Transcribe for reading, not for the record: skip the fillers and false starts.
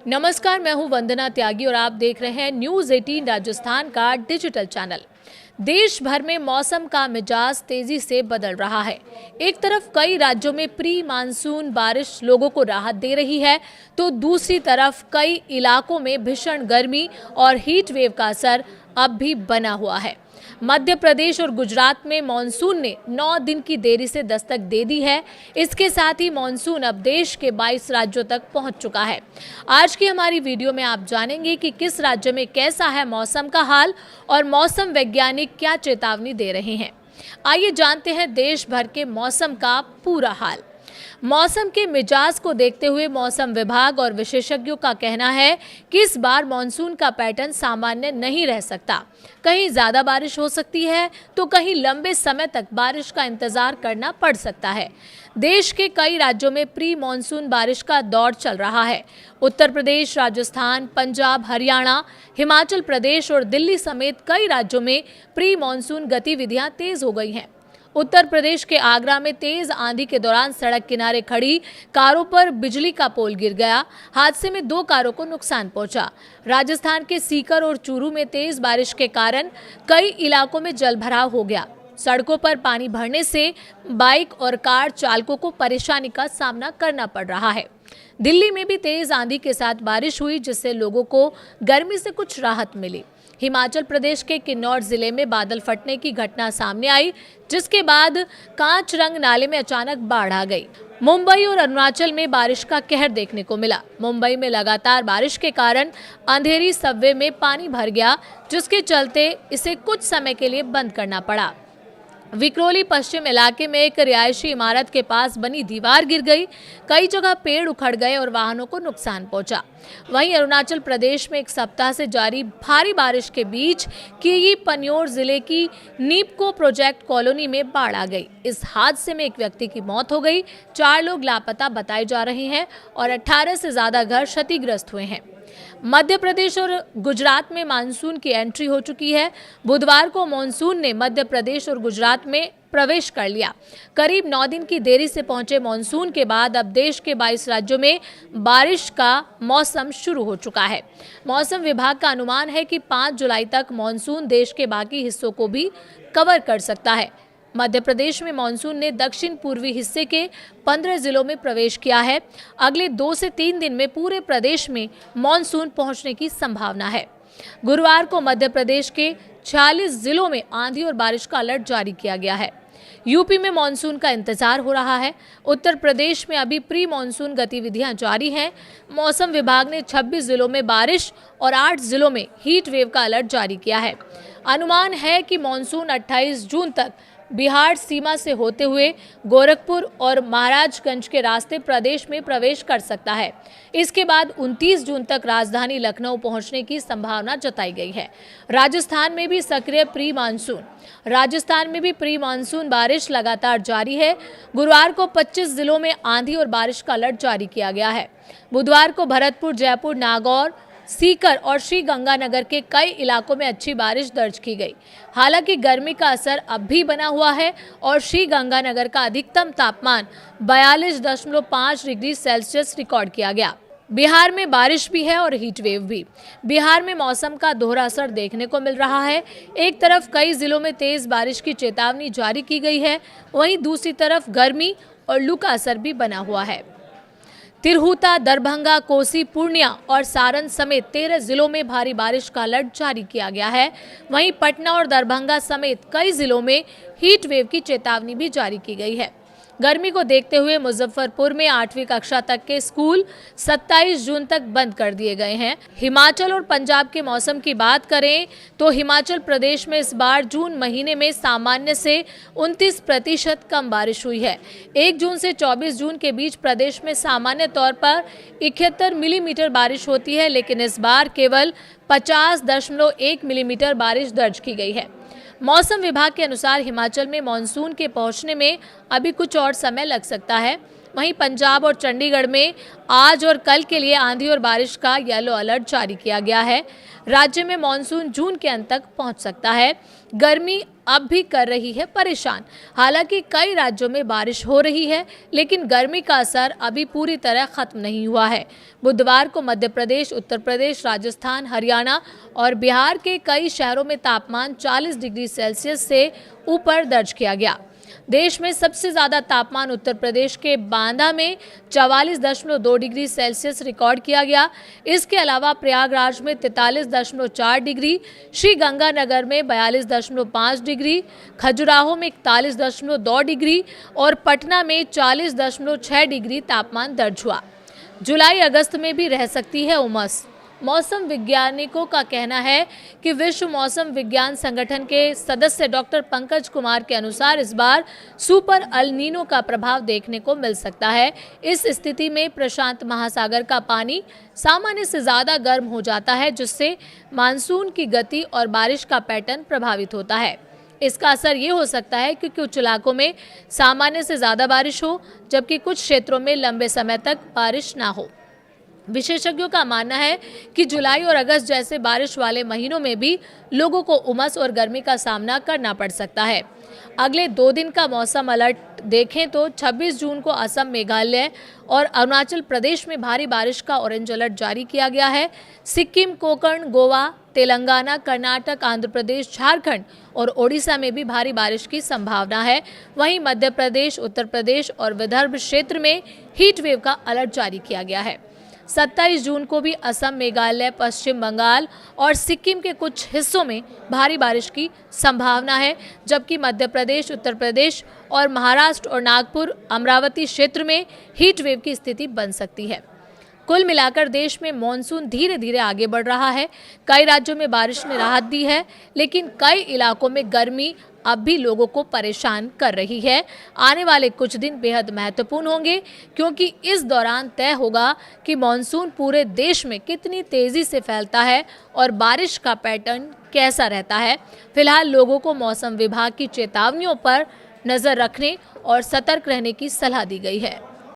नमस्कार, मैं हूं वंदना त्यागी और आप देख रहे हैं न्यूज़ 18 राजस्थान का डिजिटल चैनल। देश भर में मौसम का मिजाज तेजी से बदल रहा है। एक तरफ कई राज्यों में प्री मानसून बारिश लोगों को राहत दे रही है, तो दूसरी तरफ कई इलाकों में भीषण गर्मी और हीट वेव का असर अब भी बना हुआ है। मध्य प्रदेश और गुजरात में मॉनसून ने 9 दिन की देरी से दस्तक दे दी है। इसके साथ ही मॉनसून अब देश के 22 राज्यों तक पहुंच चुका है। आज की हमारी वीडियो में आप जानेंगे कि किस राज्य में कैसा है मौसम का हाल और मौसम वैज्ञानिक क्या चेतावनी दे रहे हैं। आइए जानते हैं देश भर के मौसम का पूरा हाल। मौसम के मिजाज को देखते हुए मौसम विभाग और विशेषज्ञों का कहना है कि इस बार मॉनसून का पैटर्न सामान्य नहीं रह सकता। कहीं ज्यादा बारिश हो सकती है तो कहीं लंबे समय तक बारिश का इंतजार करना पड़ सकता है। देश के कई राज्यों में प्री मॉनसून बारिश का दौर चल रहा है। उत्तर प्रदेश, राजस्थान, पंजाब, हरियाणा, हिमाचल प्रदेश और दिल्ली समेत कई राज्यों में प्री मॉनसून गतिविधियां तेज हो गई हैं। उत्तर प्रदेश के आगरा में तेज आंधी के दौरान सड़क किनारे खड़ी कारों पर बिजली का पोल गिर गया। हादसे में 2 कारों को नुकसान पहुंचा। राजस्थान के सीकर और चूरू में तेज बारिश के कारण कई इलाकों में जलभराव हो गया। सड़कों पर पानी भरने से बाइक और कार चालकों को परेशानी का सामना करना पड़ रहा है। दिल्ली में भी तेज आंधी के साथ बारिश हुई, जिससे लोगों को गर्मी से कुछ राहत मिली। हिमाचल प्रदेश के किन्नौर जिले में बादल फटने की घटना सामने आई, जिसके बाद कांचरंग नाले में अचानक बाढ़ आ गई। मुंबई और अरुणाचल में बारिश का कहर देखने को मिला। मुंबई में लगातार बारिश के कारण अंधेरी सबवे में पानी भर गया, जिसके चलते इसे कुछ समय के लिए बंद करना पड़ा। विक्रोली पश्चिम इलाके में एक रिहायशी इमारत के पास बनी दीवार गिर गई। कई जगह पेड़ उखड़ गए और वाहनों को नुकसान पहुंचा। वहीं अरुणाचल प्रदेश में एक सप्ताह से जारी भारी बारिश के बीच किगी पन्योर जिले की नीपको प्रोजेक्ट कॉलोनी में बाढ़ आ गई। इस हादसे में एक व्यक्ति की मौत हो गई, 4 लोग लापता बताए जा रहे हैं और 18 से ज्यादा घर क्षतिग्रस्त हुए हैं। मध्य प्रदेश और गुजरात में मानसून की एंट्री हो चुकी है। बुधवार को मानसून ने मध्य प्रदेश और गुजरात में प्रवेश कर लिया। करीब 9 दिन की देरी से पहुंचे मानसून के बाद अब देश के 22 राज्यों में बारिश का मौसम शुरू हो चुका है। मौसम विभाग का अनुमान है कि 5 जुलाई तक मानसून देश के बाकी हिस्सों को भी कवर कर सकता है। मध्य प्रदेश में मानसून ने दक्षिण पूर्वी हिस्से के 15 जिलों में प्रवेश किया है। अगले 2 से 3 दिन में पूरे प्रदेश में मानसून पहुंचने की संभावना है। गुरुवार को मध्य प्रदेश के 46 जिलों में आंधी और बारिश का अलर्ट जारी किया गया है। यूपी में मानसून का इंतजार हो रहा है। उत्तर प्रदेश में अभी प्री मानसून गतिविधियां जारी हैं। मौसम विभाग ने 26 जिलों में बारिश और 8 जिलों में हीट वेव का अलर्ट जारी किया है। अनुमान है कि मानसून 28 जून तक बिहार सीमा से होते हुए गोरखपुर और महाराजगंज के रास्ते प्रदेश में प्रवेश कर सकता है। इसके बाद 29 जून तक राजधानी लखनऊ पहुंचने की संभावना जताई गई है। राजस्थान में भी सक्रिय प्री मानसून बारिश लगातार जारी है। गुरुवार को 25 जिलों में आंधी और बारिश का अलर्ट जारी किया गया है। बुधवार को भरतपुर, जयपुर, नागौर, सीकर और श्री गंगानगर के कई इलाकों में अच्छी बारिश दर्ज की गई। हालांकि गर्मी का असर अब भी बना हुआ है और श्री गंगानगर का अधिकतम तापमान 42.5 डिग्री सेल्सियस रिकॉर्ड किया गया। बिहार में बारिश भी है और हीट वेव भी। बिहार में मौसम का दोहरा असर देखने को मिल रहा है। एक तरफ कई जिलों में तेज बारिश की चेतावनी जारी की गई है, वहीं दूसरी तरफ गर्मी और लू का असर भी बना हुआ है। तिरहुता, दरभंगा, कोसी, पूर्णिया और सारण समेत 13 जिलों में भारी बारिश का अलर्ट जारी किया गया है। वहीं पटना और दरभंगा समेत कई जिलों में हीट वेव की चेतावनी भी जारी की गई है। गर्मी को देखते हुए मुजफ्फरपुर में 8वीं कक्षा तक के स्कूल 27 जून तक बंद कर दिए गए हैं। हिमाचल और पंजाब के मौसम की बात करें तो हिमाचल प्रदेश में इस बार जून महीने में सामान्य से 29% कम बारिश हुई है। 1 जून से 24 जून के बीच प्रदेश में सामान्य तौर पर 71 मिलीमीटर बारिश होती है, लेकिन इस बार केवल 50.1 मिलीमीटर बारिश दर्ज की गई है। मौसम विभाग के अनुसार हिमाचल में मानसून के पहुंचने में अभी कुछ और समय लग सकता है। वहीं पंजाब और चंडीगढ़ में आज और कल के लिए आंधी और बारिश का येलो अलर्ट जारी किया गया है। राज्य में मानसून जून के अंत तक पहुंच सकता है। गर्मी अब भी कर रही है परेशान। हालांकि कई राज्यों में बारिश हो रही है, लेकिन गर्मी का असर अभी पूरी तरह खत्म नहीं हुआ है। बुधवार को मध्य प्रदेश, उत्तर प्रदेश, राजस्थान, हरियाणा और बिहार के कई शहरों में तापमान 40 डिग्री सेल्सियस से ऊपर दर्ज किया गया। देश में सबसे ज्यादा तापमान उत्तर प्रदेश के बांदा में 44.2 डिग्री सेल्सियस रिकॉर्ड किया गया। इसके अलावा प्रयागराज में 43.4 डिग्री, श्री गंगानगर में 42.5 डिग्री, खजुराहो में 41.2 डिग्री और पटना में 40.6 डिग्री तापमान दर्ज हुआ। जुलाई अगस्त में भी रह सकती है उमस। मौसम वैज्ञानिकों का कहना है कि विश्व मौसम विज्ञान संगठन के सदस्य डॉक्टर पंकज कुमार के अनुसार इस बार सुपर अल नीनो का प्रभाव देखने को मिल सकता है। इस स्थिति में प्रशांत महासागर का पानी सामान्य से ज़्यादा गर्म हो जाता है, जिससे मानसून की गति और बारिश का पैटर्न प्रभावित होता है। इसका असर ये हो सकता है कि कुछ इलाकों में सामान्य से ज़्यादा बारिश हो, जबकि कुछ क्षेत्रों में लंबे समय तक बारिश ना हो। विशेषज्ञों का मानना है कि जुलाई और अगस्त जैसे बारिश वाले महीनों में भी लोगों को उमस और गर्मी का सामना करना पड़ सकता है। अगले 2 दिन का मौसम अलर्ट देखें तो 26 जून को असम, मेघालय और अरुणाचल प्रदेश में भारी बारिश का ऑरेंज अलर्ट जारी किया गया है। सिक्किम, कोंकण, गोवा, तेलंगाना, कर्नाटक, आंध्र प्रदेश, झारखंड और ओडिशा में भी भारी बारिश की संभावना है। वहीं मध्य प्रदेश, उत्तर प्रदेश और विदर्भ क्षेत्र में हीट वेव का अलर्ट जारी किया गया है। 27 जून को भी असम, मेघालय, पश्चिम बंगाल और सिक्किम के कुछ हिस्सों में भारी बारिश की संभावना है, जबकि मध्य प्रदेश, उत्तर प्रदेश और महाराष्ट्र और नागपुर, अमरावती क्षेत्र में हीट वेव की स्थिति बन सकती है। कुल मिलाकर देश में मॉनसून धीरे धीरे आगे बढ़ रहा है। कई राज्यों में बारिश ने राहत दी है, लेकिन कई इलाकों में गर्मी अब भी लोगों को परेशान कर रही है। आने वाले कुछ दिन बेहद महत्वपूर्ण होंगे, क्योंकि इस दौरान तय होगा कि मॉनसून पूरे देश में कितनी तेजी से फैलता है और बारिश का पैटर्न कैसा रहता है। फिलहाल लोगों को मौसम विभाग की चेतावनियों पर नजर रखने और सतर्क रहने की सलाह दी गई है।